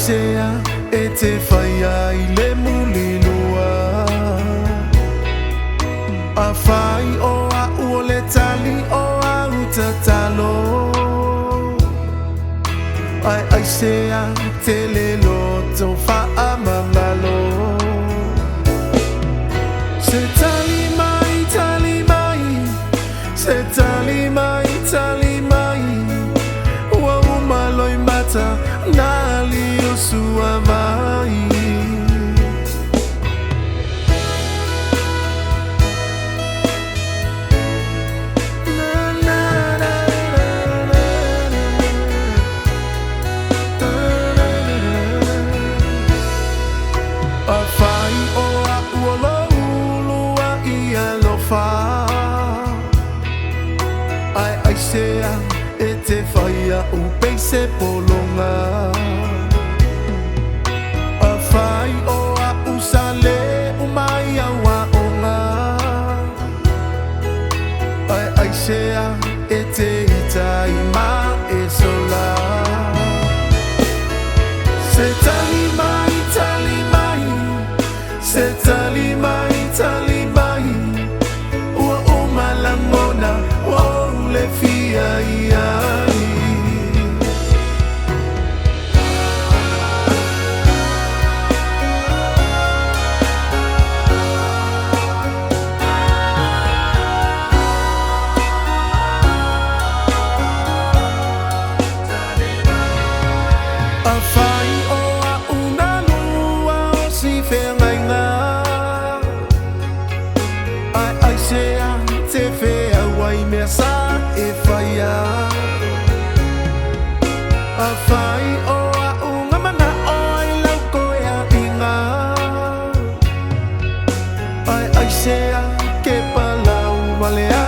sea e te whai ai le muli lua. A whai o a ua le tali o a uta talo. Ai sea te le loto wha a mangalo. Se tali mai, se tali mai, ua umaloi mata na li o sua mai. A whai o a ua laulua i a lofa. Ai sea e te whai a upei se polonga. A whai o a usale umai a waonga. Ai sea e te itai ma e sola. Se tali mai, se tali mai, ua umalangona, ua ule fia iai. A whai o a una lua o si whengai ngā. Ai sea te whea wai mea sa e whaia. A whai o a unga mana o ai lau koe a inga. Ai sea ke palau wale a